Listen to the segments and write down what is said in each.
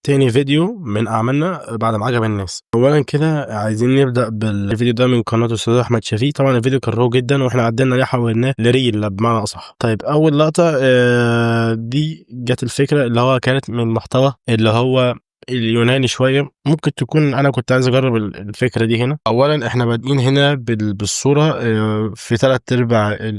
تاني فيديو من أعمالنا بعد ما عجب الناس. أولا كده عايزين نبدأ بالفيديو ده من قناة الأستاذ أحمد شفيق. طبعا الفيديو كان رو جدا وإحنا عدلنا عليه حولناه لريل بمعنى أصح. طيب أول لقطة دي جت الفكرة اللي هو كانت من محتوى اللي هو اليوناني شويه. ممكن تكون انا كنت عايز اجرب الفكره دي هنا. اولا احنا بادئين هنا بالصوره في 3/4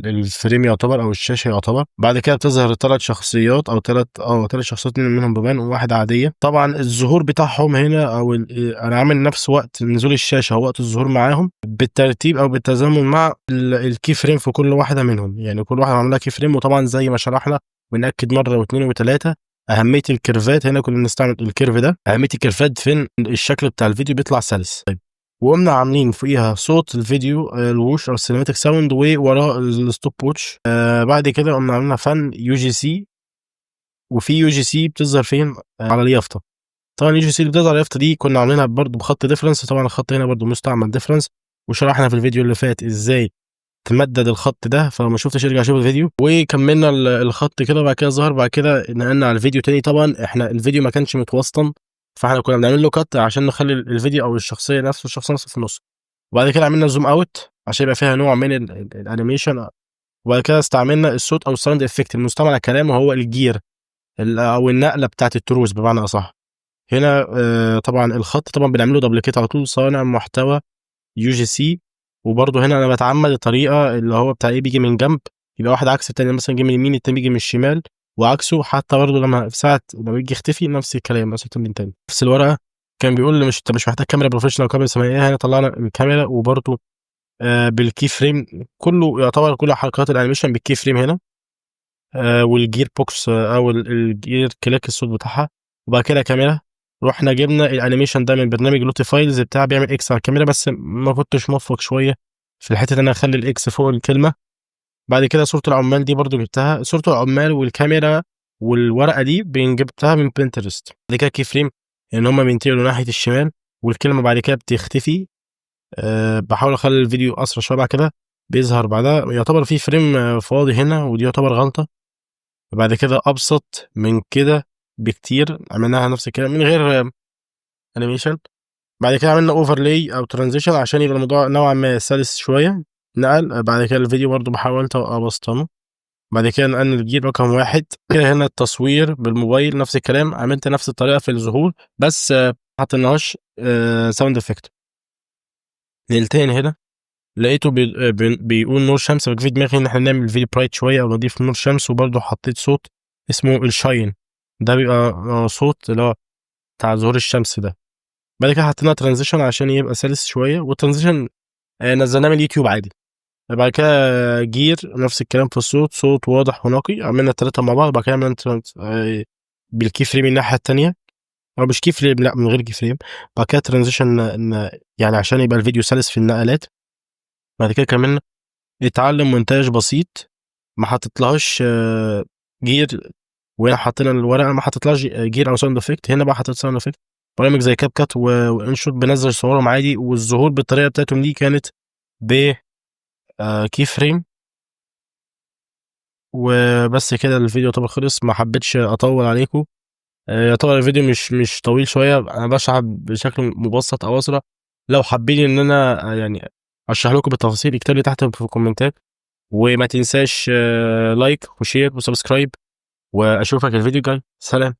الفريم يعتبر او الشاشه يعتبر. بعد كده بتظهر 3 شخصيات او 3 شخصيات منهم بيبان وواحد عاديه. طبعا الظهور بتاعهم هنا او انا عامل نفس وقت نزول الشاشه او وقت الظهور معاهم بالترتيب او بالتزامن مع الكي فريم في كل واحده منهم. يعني كل واحده عاملها كي فريم. وطبعا زي ما شرحنا ونأكد مره واثنين وثلاثه اهميه الكيرفات. هنا كنا بنستعمل الكيرف ده. اهميه الكيرفات فين؟ الشكل بتاع الفيديو بيطلع سلس. طيب وقمنا عاملين فوقيها صوت الفيديو الوش او السينماتيك ساوند ووراه الستوب ووتش. بعد كده قمنا عاملين فن يو جي سي. وفي يو جي سي بتظهر فين؟ على اليافطه. طبعا اليو جي سي اللي بتظهر على اليافطه دي كنا عاملينها برده بخط ديفرنس. طبعا الخط هنا برده مستعمل ديفرنس وشرحنا في الفيديو اللي فات ازاي تمدد الخط ده. فلو ما شفتش ارجع شوف الفيديو. وكملنا الخط كده وبعد كده ظهر. بعد كده نقلنا على الفيديو تاني. طبعا احنا الفيديو ما كانش متوسطن فاحنا كنا بنعمل له كات عشان نخلي الفيديو او الشخصيه نفسه الشخص نفسه في النص. وبعد كده عملنا زوم اوت عشان يبقى فيها نوع من الانيميشن. وبعد كده استعملنا الصوت او الساوند افكت المستعمل على الكلام وهو الجير او النقله بتاعه التروس بمعنى اصح. هنا طبعا الخط طبعا بنعمله دبليكيت على طول صانع محتوى يو جي سي. وبرضه هنا انا بتعمد الطريقه اللي هو بتاع ايه بيجي من جنب يبقى واحد عكس التاني. مثلا يجي من اليمين التاني بيجي من الشمال وعكسه. حتى برضه لما في ساعه لما بيجي يختفي نفس الكلام نفس التمرين تاني. نفس الورقه كان بيقول لي انت مش محتاج كاميرا بروفيشنال كاميرا سمائيه. هنا طلعنا الكاميرا وبرضه بالكي فريم. كله يعتبر كل حركات الانيميشن بالكي فريم هنا. والجير بوكس او الجير كليك الصوت بتاعها. وبعد كده كاميرا. رحنا جبنا الانيميشن ده من برنامج لوتي فايلز بتاع بيعمل اكس على الكاميرا. بس ما كنتش موفق شويه في الحته ان انا اخلي الاكس فوق الكلمه. بعد كده صوره العمال دي برضو جبتها. صوره العمال والكاميرا والورقه دي جبتها من بنترست. بعد كده كي فريم ان هم بينتقلوا ناحيه الشمال والكلمه بعد كده بتختفي. بحاول اخلي الفيديو اسرع شويه. بعد كده بيظهر بعدها يعتبر في فريم فاضي هنا ودي يعتبر غلطه. بعد كده ابسط من كده بكتير عملناها نفس الكلام من غير انيميشن. بعد كده عملنا اوفرلاي او ترانزيشن عشان يبقى الموضوع نوعا ما سلس شويه. نقل بعد كده الفيديو برضو حاولت ابسطنه. بعد كده نقلنا الجير رقم 1. كده هنا التصوير بالموبايل نفس الكلام. عملت نفس الطريقه في الظهور بس حطيناهاش ساوند افكت. نقلتين هنا لقيته بيقول نور شمس. فجه في دماغي ان احنا نعمل فيديو برايت شويه او نضيف نور شمس. وبرضه حطيت صوت اسمه الشاين. ده بيبقى صوت اللي هو بتاع ظهور الشمس ده. بعد كده حطينا ترانزيشن عشان يبقى سلس شويه. والترانزيشن نزلناه من اليوتيوب عادي. بعد كده جير نفس الكلام في الصوت. صوت واضح ونقي. عملنا الثلاثه مع بعض. بعد كده عملنا بالكي فريم الناحيه الثانيه او مش كي فريم لا من غير كي فريم. بعد كده ترانزيشن يعني عشان يبقى الفيديو سلس في النقلات. بعد كده كمان اتعلم مونتاج بسيط. ما حطيتلهاش جير. وهنا حطينا الورقه ما حطيتلهاش جير او ساوند افكت. هنا بقى حطيت ساوند افكت. برامج زي كاب كات وانشوت بنزل صورهم عادي. والظهور بالطريقه بتاعتهم دي كانت ب كي فريم. وبس كده الفيديو يعتبر خلص. ما حبيتش اطول عليكم. يعتبر الفيديو مش طويل شويه. انا بشرح بشكل مبسط او اسرع. لو حابين ان انا يعني اشرح لكم بالتفاصيل اكتبوا لي تحت في الكومنتات. وما تنساش لايك وشير وسبسكرايب. واشوفك الفيديو الجاي. سلام.